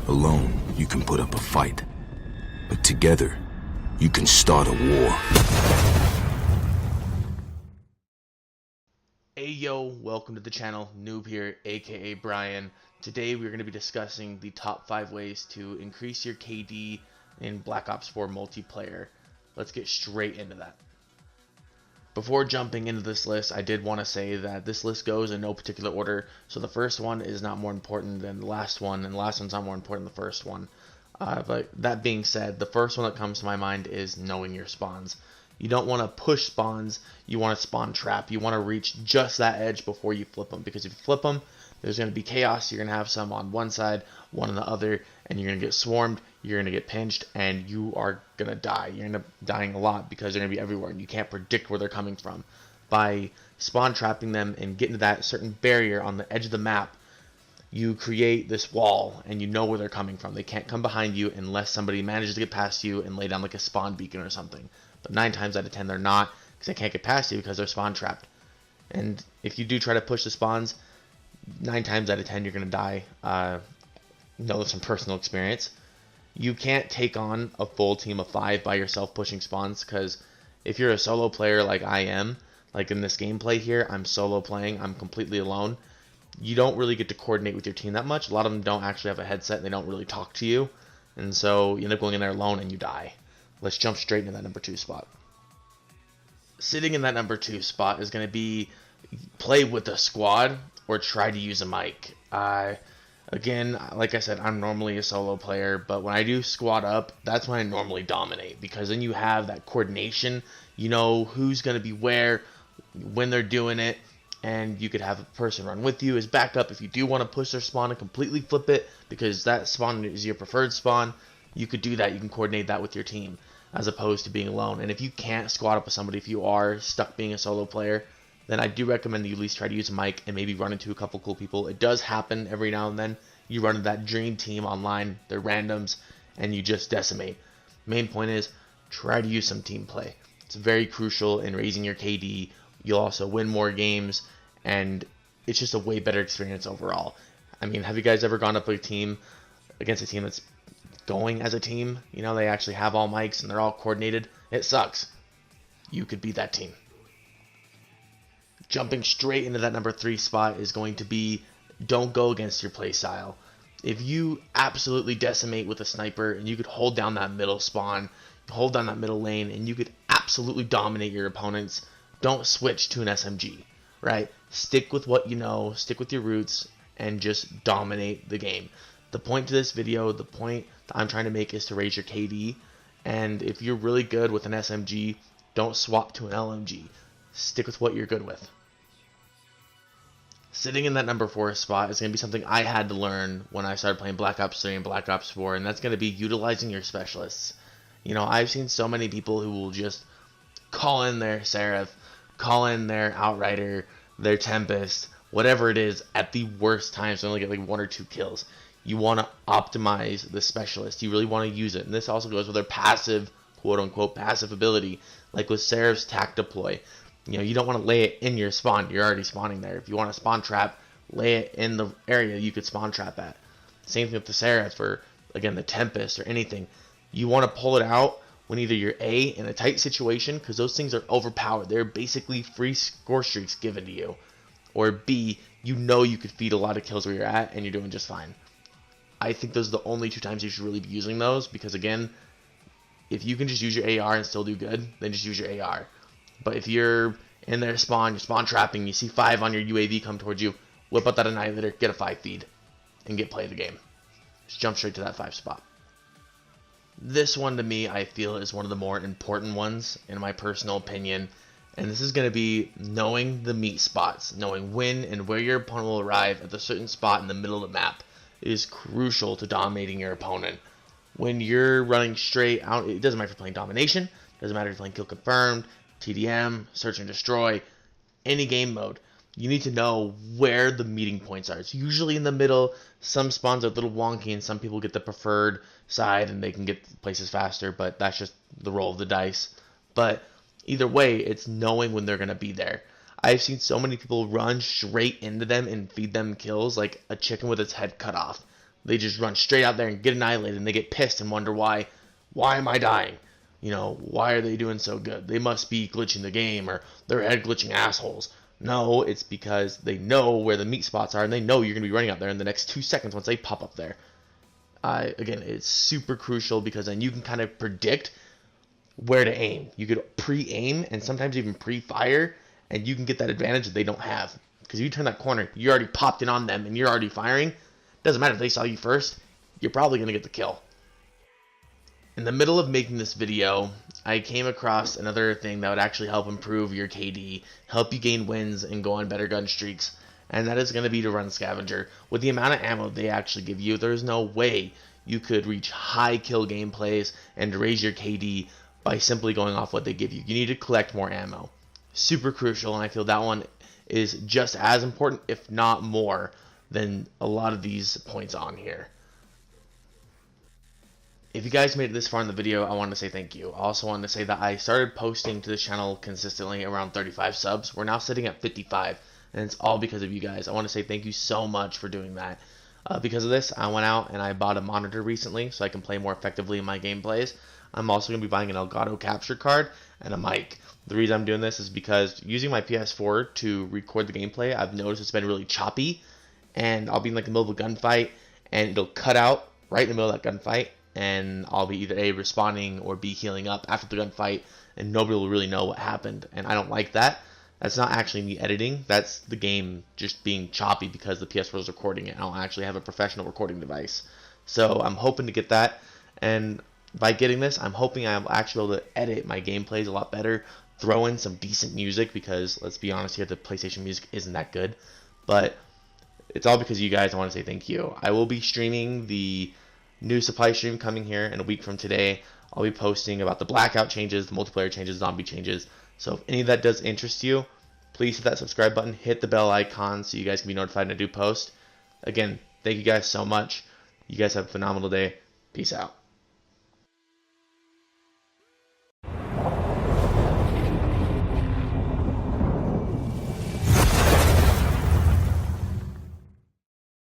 Alone, you can put up a fight. But together, you can start a war. Hey yo, welcome to the channel. Noob here, aka Brian. Today we're going to be discussing the top 5 ways to increase your KD in Black Ops 4 Multiplayer. Let's get straight into that. Before jumping into this list, I did want to say that this list goes in no particular order. So the first one is not more important than the last one, and the last one's not more important than the first one. But that being said, the first one that comes to my mind is knowing your spawns. You don't want to push spawns, you want to spawn trap. You want to reach just that edge before you flip them, because if you flip them, there's going to be chaos. You're going to have some on one side, one on the other, and you're going to get swarmed, you're going to get pinched, and you are going to die. You're going to end up dying a lot because they're going to be everywhere, and you can't predict where they're coming from. By spawn trapping them and getting to that certain barrier on the edge of the map, you create this wall, and you know where they're coming from. They can't come behind you unless somebody manages to get past you and lay down like a spawn beacon or something. But 9 times out of 10 they're not, because they can't get past you because they're spawn trapped. And if you do try to push the spawns, 9 times out of 10 you're going to die. Know this from personal experience. You can't take on a full team of 5 by yourself pushing spawns, because if you're a solo player like I am, like in this gameplay here, I'm solo playing, I'm completely alone, you don't really get to coordinate with your team that much. A lot of them don't actually have a headset, and they don't really talk to you, and so you end up going in there alone and you die. Let's jump straight into that number 2 spot. Sitting in that number 2 spot is going to be play with a squad or try to use a mic. Again, like I said, I'm normally a solo player, but when I do squad up, that's when I normally dominate, because then you have that coordination. You know who's going to be where, when they're doing it, and you could have a person run with you as backup if you do want to push their spawn and completely flip it, because that spawn is your preferred spawn. You could do that. You can coordinate that with your team as opposed to being alone. And if you can't squad up with somebody, if you are stuck being a solo player, then I do recommend that you at least try to use a mic and maybe run into a couple cool people. It does happen every now and then. You run into that dream team online, they're randoms, and you just decimate. Main point is, try to use some team play. It's very crucial in raising your KD. You'll also win more games, and it's just a way better experience overall. I mean, have you guys ever gone up against a team that's going as a team? You know, they actually have all mics and they're all coordinated. It sucks. You could be that team. Jumping straight into that number 3 spot is going to be, don't go against your play style. If you absolutely decimate with a sniper and you could hold down that middle spawn, hold down that middle lane, and you could absolutely dominate your opponents, don't switch to an SMG, right? Stick with what you know, stick with your roots, and just dominate the game. The point to this video, the point that I'm trying to make, is to raise your KD, and if you're really good with an SMG, don't swap to an LMG. Stick with what you're good with. Sitting in that number 4 spot is going to be something I had to learn when I started playing Black Ops 3 and Black Ops 4, and that's going to be utilizing your specialists. You know, I've seen so many people who will just call in their Seraph, call in their Outrider, their Tempest, whatever it is, at the worst times. They only get like 1 or 2 kills. You want to optimize the specialist. You really want to use it. And this also goes with their passive, quote-unquote, passive ability, like with Seraph's Tac Deploy. You know, you don't want to lay it in your spawn. You're already spawning there. If you want to spawn trap, lay it in the area you could spawn trap at. Same thing with the Seraph, or, again, the Tempest, or anything. You want to pull it out when either you're A, in a tight situation, because those things are overpowered. They're basically free score streaks given to you. Or B, you know you could feed a lot of kills where you're at, and you're doing just fine. I think those are the only 2 times you should really be using those, because, again, if you can just use your AR and still do good, then just use your AR. But if you're in their spawn, you're spawn trapping, you see 5 on your UAV come towards you, whip out that Annihilator, get a 5 feed, and get play the game. Just jump straight to that 5 spot. This one, to me, I feel is one of the more important ones, in my personal opinion, and this is going to be knowing the meat spots. Knowing when and where your opponent will arrive at a certain spot in the middle of the map is crucial to dominating your opponent. When you're running straight out, it doesn't matter if you're playing domination, it doesn't matter if you're playing kill confirmed, TDM, search and destroy, any game mode. You need to know where the meeting points are. It's usually in the middle. Some spawns are a little wonky, and some people get the preferred side and they can get places faster, but that's just the roll of the dice. But either way, it's knowing when they're going to be there. I've seen so many people run straight into them and feed them kills like a chicken with its head cut off. They just run straight out there and get annihilated, and they get pissed and wonder why am I dying? You know, why are they doing so good? They must be glitching the game, or they're head glitching assholes. No, it's because they know where the meat spots are, and they know you're going to be running out there in the next 2 seconds once they pop up there. Again, it's super crucial because then you can kind of predict where to aim. You could pre-aim and sometimes even pre-fire, and you can get that advantage that they don't have. Because if you turn that corner, you already popped in on them and you're already firing. Doesn't matter if they saw you first, you're probably going to get the kill. In the middle of making this video, I came across another thing that would actually help improve your KD, help you gain wins and go on better gun streaks, and that is going to be to run Scavenger. With the amount of ammo they actually give you, there's no way you could reach high kill gameplays and raise your KD by simply going off what they give you. You need to collect more ammo. Super crucial, and I feel that one is just as important, if not more, than a lot of these points on here. If you guys made it this far in the video, I want to say thank you. I also want to say that I started posting to this channel consistently around 35 subs. We're now sitting at 55, and it's all because of you guys. I want to say thank you so much for doing that. Because of this, I went out and I bought a monitor recently so I can play more effectively in my gameplays. I'm also going to be buying an Elgato capture card and a mic. The reason I'm doing this is because using my PS4 to record the gameplay, I've noticed it's been really choppy, and I'll be in like the middle of a gunfight and it'll cut out right in the middle of that gunfight, and I'll be either A, responding or B, healing up after the gunfight, and nobody will really know what happened, and I don't like that. That's not actually me editing, that's the game just being choppy because the PS4 is recording it. I don't actually have a professional recording device. So I'm hoping to get that, and by getting this, I'm hoping I'll actually be able to edit my gameplays a lot better, throw in some decent music, because let's be honest here, the PlayStation music isn't that good, but it's all because of you guys. I want to say thank you. I will be streaming the new supply stream coming here in a week from today. I'll be posting about the blackout changes, the multiplayer changes, zombie changes. So if any of that does interest you, please hit that subscribe button, hit the bell icon so you guys can be notified when I do post. Again, thank you guys so much. You guys have a phenomenal day. Peace out.